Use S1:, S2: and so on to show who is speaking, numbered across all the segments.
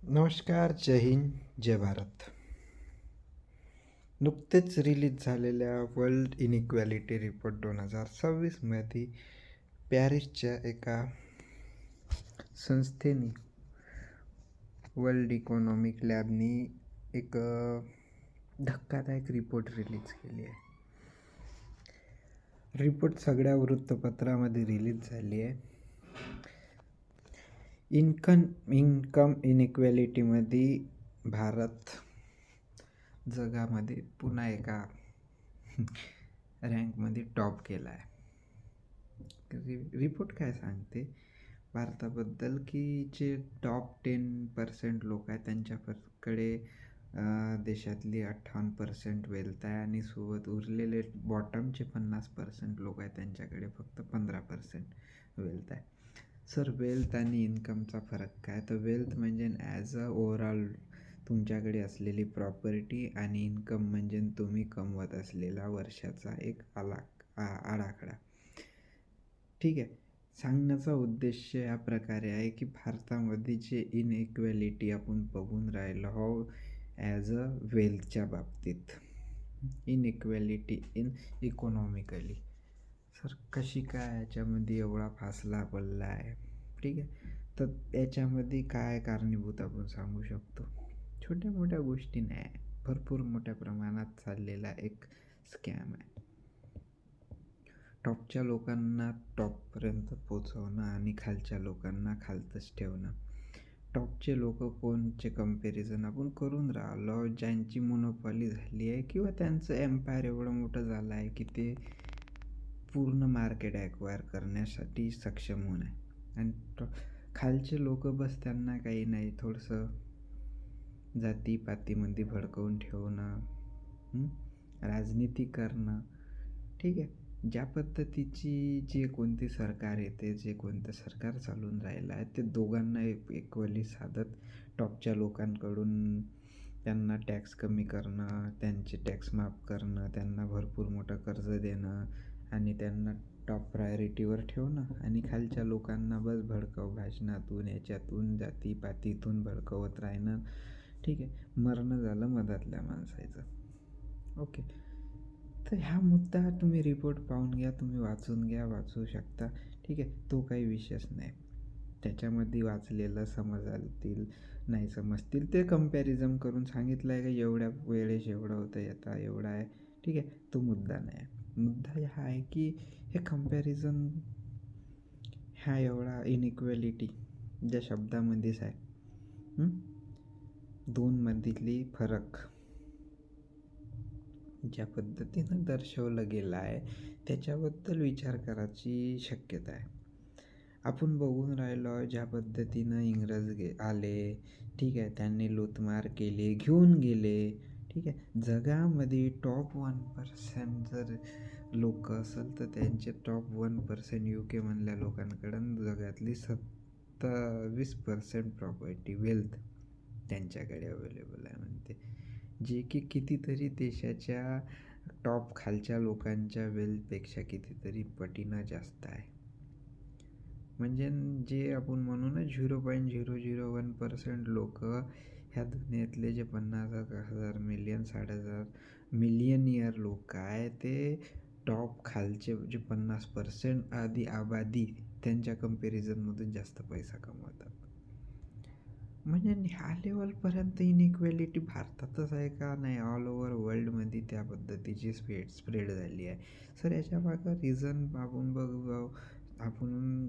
S1: नमस्कार, जय हिंद, जय भारत. नुकतेच रिलीज झालेल्या वर्ल्ड इनइक्वॅलिटी रिपोर्ट 2026मध्ये पॅरिसच्या एका संस्थेने वर्ल्ड इकॉनॉमिक लॅबनी एक धक्कादायक रिपोर्ट रिलीज केली आहे. रिपोर्ट सगळ्या वृत्तपत्रामध्ये रिलीज झाली आहे. इन्कम इनइक्वॅलिटीमध्ये भारत जगामध्ये पुन्हा एका रँकमध्ये टॉप केला आहे. रिपोर्ट काय सांगते भारताबद्दल की जे टॉप 10% लोक आहेत त्यांच्याकडे देशातली 58% वेल्थ आहे आणि सोबत उरलेले बॉटमचे 50% लोक आहेत त्यांच्याकडे फक्त 15% वेल्थ आहे. सर, वेल्थ आणि इन्कमचा फरक काय? तर वेल्थ म्हणजे ॲज अ ओव्हरऑल तुमच्याकडे असलेली प्रॉपर्टी आणि इन्कम म्हणजे तुम्ही कमवत असलेला वर्षाचा एक आडाखडा. ठीक आहे. सांगण्याचा उद्देश या प्रकारे आहे की भारतामध्ये जे इनइक्वॅलिटी आपण बघून राहिलो आहो ॲज अ वेल्थच्या बाबतीत, इनइक्वॅलिटी इन इकॉनॉमिकली. सर, कशी काय याच्यामध्ये एवढा फासला पडला आहे? ठीक आहे. तर याच्यामध्ये काय कारणीभूत आपण सांगू शकतो. छोट्या मोठ्या गोष्टी नाही, भरपूर मोठ्या प्रमाणात चाललेला एक स्कॅम आहे. टॉपच्या लोकांना टॉपपर्यंत पोचवणं आणि खालच्या लोकांना खालतच ठेवणं. टॉपचे लोक कोणचे कंपॅरिझन आपण करून राहिलो, ज्यांची मोनोपॉली झाली आहे किंवा त्यांचं एम्पायर एवढं मोठं झालं आहे की ते पूर्ण मार्केट ॲक्वायर करण्यासाठी सक्षम होऊन आहे. आणि खालचे लोक बस त्यांना काही नाही, थोडंसं जातीपातीमध्ये भडकवून ठेवणं, राजनीती करणं. ठीक आहे. ज्या पद्धतीची जे कोणती सरकार येते, जे कोणतं सरकार चालून राहिलं आहे ते दोघांना इक्वली साधत टॉपच्या लोकांकडून त्यांना टॅक्स कमी करणं, त्यांचे टॅक्स माफ करणं, त्यांना भरपूर मोठं कर्ज देणं आणि त्यांना टॉप प्रायोरिटीवर ठेवणं आणि खालच्या लोकांना बस भडकाऊ भाषणातून याच्यातून जातीपातीतून भडकवत राहणं. ठीक आहे. मरणं झालं मधातल्या माणसाचं. ओके. तर हा मुद्दा तुम्ही रिपोर्ट पाहून घ्या, तुम्ही वाचू शकता. ठीक आहे. तो काही विषयच नाही. त्याच्यामध्ये वाचलेलं समजतील नाही समजतील ते कंपॅरिझन करून सांगितलं आहे का एवढ्या वेळेस एवढं होतं, येता एवढा आहे. ठीक आहे. तो मुद्दा नाही. मुद्दा हा आहे की हे कंपॅरिझन ह्या एवढा इनइक्वॅलिटी ज्या शब्दामध्येच आहे, दोनमधली फरक ज्या पद्धतीनं दर्शवलं गेलं आहे त्याच्याबद्दल विचार करायची शक्यता आहे. आपण बघून राहिलो ज्या पद्धतीनं इंग्रज आले, ठीक आहे, त्यांनी लूटमार केली, घेऊन गेले. ठीक आहे. जगामध्ये टॉप 1% जर लोक असेल तर त्यांचे टॉप 1% UK मधल्या लोकांकडून जगातली 27% प्रॉपर्टी वेल्थ त्यांच्याकडे अवेलेबल आहे म्हणते, जे की कितीतरी देशाच्या टॉप खालच्या लोकांच्या वेल्थपेक्षा कितीतरी पटीनं जास्त आहे. म्हणजे जे आपण म्हणू ना 0.001% लोक ह्या दुनियेतले जे 50,000 मिलियन 60,000 मिलियन इयर लोक आहे ते टॉप खालचे जे 50% आधी आबादी त्यांच्या कंपॅरिझनमधून जास्त पैसा कमवतात. म्हणजे ह्या लेवलपर्यंत इनइक्वॅलिटी भारतातच आहे का? नाही, ऑल ओव्हर वर्ल्डमध्ये त्या पद्धतीची स्प्रेड झाली आहे. सर, याच्या मागं रिझन आपण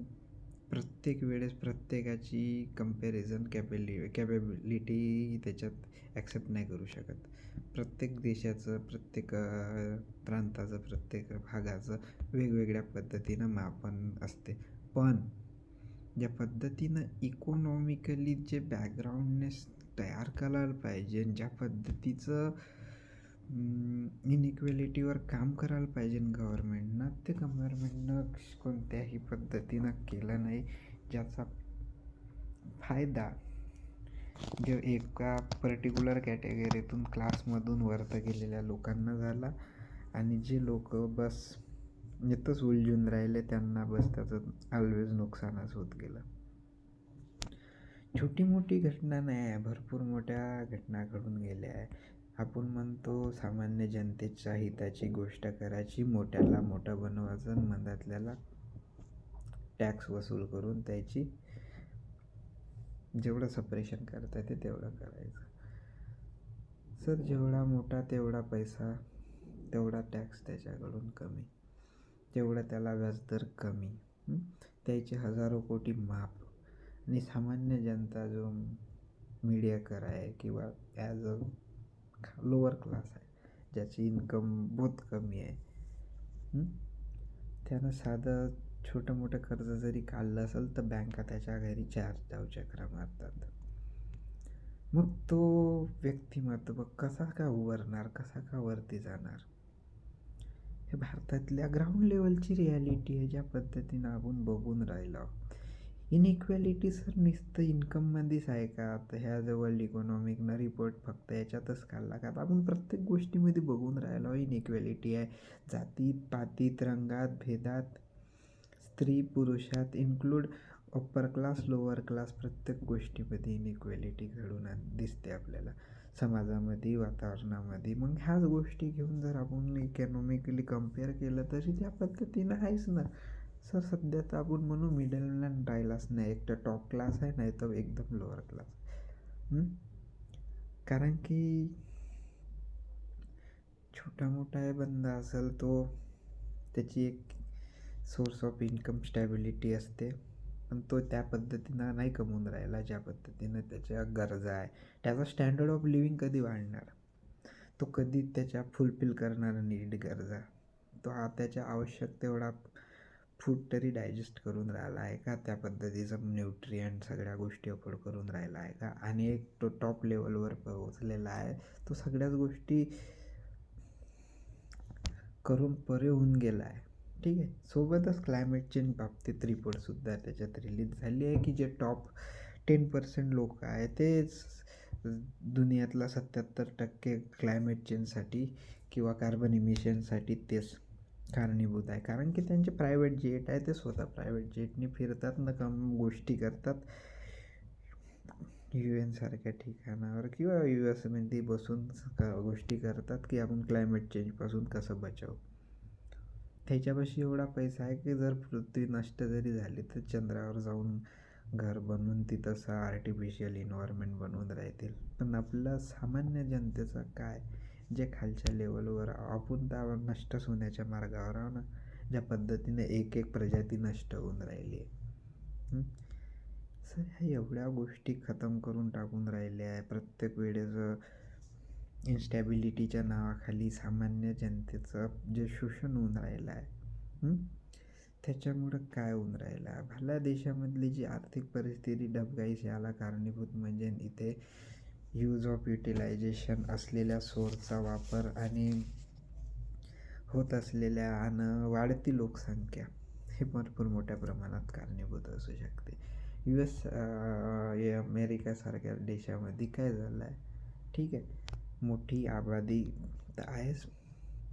S1: प्रत्येक वेळेस प्रत्येकाची कंपॅरिझन कॅपेबिलिटी त्याच्यात ॲक्सेप्ट नाही करू शकत. प्रत्येक देशाचं, प्रत्येक प्रांताचं, प्रत्येक भागाचं वेगवेगळ्या पद्धतीनं मापन असते. पण ज्या पद्धतीनं इकॉनॉमिकली जे बॅकग्राऊंडनेस तयार करायला पाहिजे, ज्या पद्धतीचं इनइक्वॅलिटीवर काम करायला पाहिजे गव्हर्मेंटनं, ते गव्हर्मेंटनं कोणत्याही पद्धतीनं केलं नाही, ज्याचा फायदा जो एका पर्टिक्युलर कॅटेगरीतून क्लासमधून वरती गेलेल्या लोकांना झाला आणि जे लोक बस इथंच उलझून राहिले त्यांना बस त्याचं ऑलवेज नुकसानच होत गेलं. छोटी मोठी घटना नाही आहे, भरपूर मोठ्या घटना घडून गेल्या आहे. आपण म्हणतो सामान्य जनतेच्या हिताची गोष्ट करायची, मोठ्याला मोठं बनवायचं आणि मधातल्याला टॅक्स वसूल करून त्याची जेवढं सप्रेशन करता येते तेवढं करायचं. सर जेवढा मोठा तेवढा पैसा, तेवढा टॅक्स त्याच्याकडून कमी, तेवढा त्याला व्याजदर कमी, त्याचे हजारो कोटी माफ. आणि सामान्य जनता जो मीडियाकर आहे किंवा ॲज अ लोअर क्लास आहे, ज्याची इन्कम बहुत कमी आहे, त्यानं साधं छोटं मोठं कर्ज जरी काढलं असेल तर बँका त्याच्या घरी 4 चक्रा मारतात. मग तो व्यक्तिमत्व कसा का उभारणार, कसा का वरती जाणार? हे भारतातल्या ग्राउंड लेवलची रियालिटी आहे, ज्या पद्धतीनं आपण बघून राहिलो. इनइक्वॅलिटी सर नुसतं इन्कममध्येच आहे का? आता ह्या जो वर्ल्ड इकॉनॉमिकनं रिपोर्ट फक्त याच्यातच काढला का? आपण प्रत्येक गोष्टीमध्ये बघून राहिलो इनइक्वॅलिटी आहे. जातीत पातीत रंगात भेदात, स्त्री पुरुषात include upper class lower class, प्रत्येक गोष्टीमध्ये इनइक्वॅलिटी घडून दिसते आपल्याला समाजामध्ये, वातावरणामध्ये. मग ह्याच गोष्टी घेऊन जर आपण इकॉनॉमिकली कम्पेअर केलं तरी त्या पद्धतीनं आहेच ना सर. सध्या तर आपण म्हणू मिडलमॅन राहिलाच नाही, एक तर टॉप क्लास आहे, नाही तर एकदम लोअर क्लास. कारण की छोटा मोठा आहे बंदा असेल तो, त्याची एक सोर्स ऑफ इन्कम स्टॅबिलिटी असते, पण तो त्या पद्धतीनं नाही कमवून राहिला ज्या पद्धतीनं त्याच्या गरजा आहे. त्याचा स्टँडर्ड ऑफ लिव्हिंग कधी वाढणार? तो कधी त्याच्या फुलफिल करणार नीड गरजा? तो त्याच्या आवश्यक तेवढा फूड तरी डायजेस्ट करून राहिला आहे का? त्या पद्धतीचं न्यूट्रियंट सगळ्या गोष्टी अफोर्ड करून राहिला आहे का? आणि एक तो टॉप लेवलवर पोहोचलेला आहे, तो सगळ्याच गोष्टी करून परे होऊन गेला आहे. ठीक आहे. सोबतच क्लायमेट चेंज बाबतीत रिपोर्टसुद्धा त्याच्यात रिलीज झाली आहे की जे टॉप 10% लोक आहे तेच दुनियातला 77% क्लायमेट चेंजसाठी किंवा कार्बन इमिशनसाठी तेच कारणीभूत आहे. कारण की त्यांचे प्रायव्हेट जेट आहे, ते स्वतः प्रायव्हेट जेटने फिरतात ना, काम गोष्टी करतात UN सारख्या ठिकाणावर किंवा US मध्ये बसून गोष्टी करतात की आपण क्लायमेट चेंजपासून कसं बचावू. त्याच्यापाशी एवढा पैसा आहे की जर पृथ्वी नष्ट जरी झाली तर चंद्रावर जाऊन घर बनवून तिथंसं आर्टिफिशियल इन्व्हायरमेंट बनवून राहतील. पण आपल्या सामान्य जनतेचं काय, जे खालच्या लेवलवर आपण तर नष्टच होण्याच्या मार्गावर आहो ना, ज्या पद्धतीने एक एक प्रजाती नष्ट होऊन राहिली आहे. सर ह्या एवढ्या गोष्टी खतम करून टाकून राहिल्या आहे. प्रत्येक वेळेस इन्स्टॅबिलिटीच्या नावाखाली सामान्य जनतेचं जे शोषण होऊन राहिलं आहे, त्याच्यामुळं काय होऊन राहिलं आहे, भल्या देशामधली जी आर्थिक परिस्थिती डबघाईस याला कारणीभूत म्हणजे इथे यूज ऑफ युटिलायझेशन असलेल्या सोर्सचा वापर आणि होत असलेल्या आणि वाढती लोकसंख्या हे भरपूर मोठ्या प्रमाणात कारणीभूत असू शकते. अमेरिकासारख्या देशामध्ये काय झालं आहे, ठीक आहे, मोठी आबादी तर आहेच,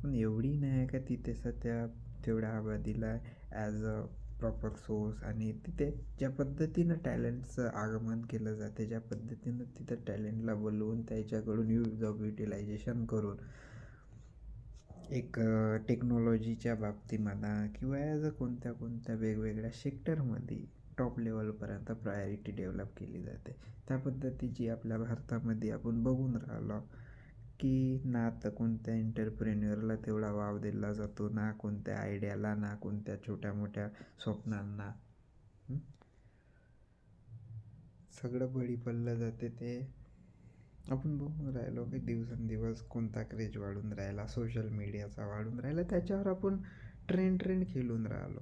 S1: पण एवढी नाही आहे का तिथे सध्या तेवढ्या आबादीला ॲज अ प्रॉपर सोर्स आणि तिथे ज्या पद्धतीनं टॅलेंटचं आगमन केलं जाते, ज्या पद्धतीनं तिथं टॅलेंटला बोलवून त्याच्याकडून यूज ऑफ युटिलायझेशन करून एक टेक्नॉलॉजीच्या बाबतीत म्हणा किंवा ॲज अ कोणत्या कोणत्या वेगवेगळ्या सेक्टरमध्ये टॉप लेवलपर्यंत प्रायोरिटी डेव्हलप केली जाते. त्या पद्धतीची आपल्या भारतामध्ये आपण बघून राहिलो की ना तर कोणत्या एंटरप्रेन्युअरला तेवढा वाव दिला जातो, ना कोणत्या आयडियाला, ना कोणत्या छोट्या मोठ्या स्वप्नांना. सगळं बळी पडलं जाते. ते आपण बघून राहिलो की दिवसेंदिवस कोणता क्रेज वाढून राहिला, सोशल मीडियाचा वाढून राहिला, त्याच्यावर आपण ट्रेंड खेळून राहिलो.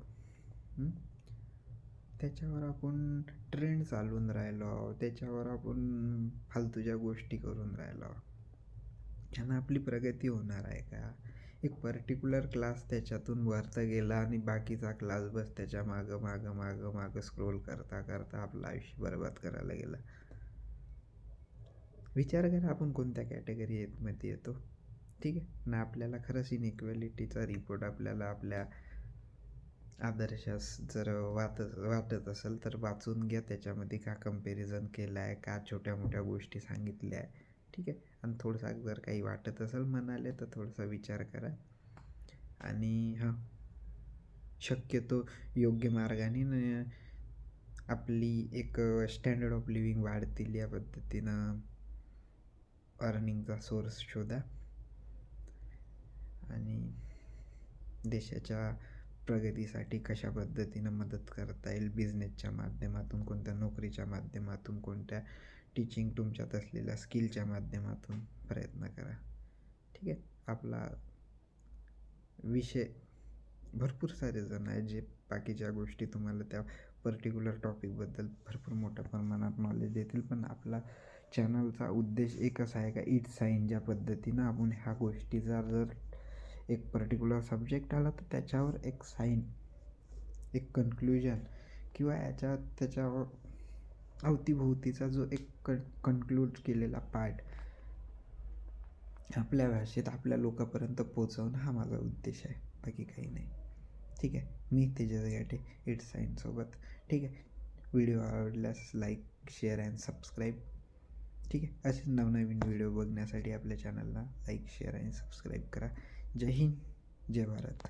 S1: त्याच्यावर आपण ट्रेंड चालवून राहिलो, त्याच्यावर आपण फालतूच्या गोष्टी करून राहिलो. ह्यानं आपली प्रगती होणार आहे का? एक पर्टिक्युलर क्लास त्याच्यातून वरता गेला आणि बाकीचा क्लास बस त्याच्या मागं मागं मागं मागं स्क्रोल करता करता आपलं आयुष्य बरबाद करायला गेला. विचार करा आपण कोणत्या कॅटेगरीमध्ये येतो. ठीक आहे ना, आपल्याला खरंच इनइक्वॅलिटीचा रिपोर्ट आपल्याला आपल्या आदर्शास जर वाटत असेल तर वाचून घ्या. त्याच्यामध्ये का कंपॅरिझन केलं आहे, का छोट्या-मोठ्या गोष्टी सांगितल्या आहे. ठीक आहे. आणि थोडंसं जर काही वाटत असेल मनाला तर थोडासा विचार करा. आणि हां, शक्यतो योग्य मार्गाने आपली एक स्टँडर्ड ऑफ लिव्हिंग वाढतील या पद्धतीनं अर्निंगचा सोर्स शोधा. आणि देशाच्या प्रगतीसाठी कशा पद्धतीनं मदत करता येईल, बिझनेसच्या माध्यमातून, कोणत्या नोकरीच्या माध्यमातून, कोणत्या टीचिंग तुमच्यात असलेल्या स्किलच्या माध्यमातून प्रयत्न करा. ठीक आहे. आपला विषय भरपूर सारे जण आहेत जे बाकीच्या गोष्टी तुम्हाला त्या पर्टिक्युलर टॉपिकबद्दल भरपूर मोठ्या प्रमाणात नॉलेज देतील. पण आपला चॅनलचा उद्देश एकच आहे का इट्स साईन ज्या पद्धतीनं आपण ह्या गोष्टीचा जर एक पर्टिक्युलर सब्जेक्ट आला तर त्याच्यावर एक साईन, एक कन्क्ल्युजन किंवा त्याच्यावर अवतीभोवतीचा जो एक कन्क्लूड केलेला पार्ट आपल्या भाषेत आपल्या लोकांपर्यंत पोहोचवणं हा माझा उद्देश आहे, बाकी काही नाही. ठीक आहे. मी तेजस गाठे इट्स साईनसोबत. ठीक आहे. व्हिडिओ आवडल्यास लाईक, शेअर अँड सबस्क्राईब. ठीक आहे. असेच नवनवीन व्हिडिओ बघण्यासाठी आपल्या चॅनलला लाईक, शेअर आणि सबस्क्राईब करा. जय हिंद, जय भारत.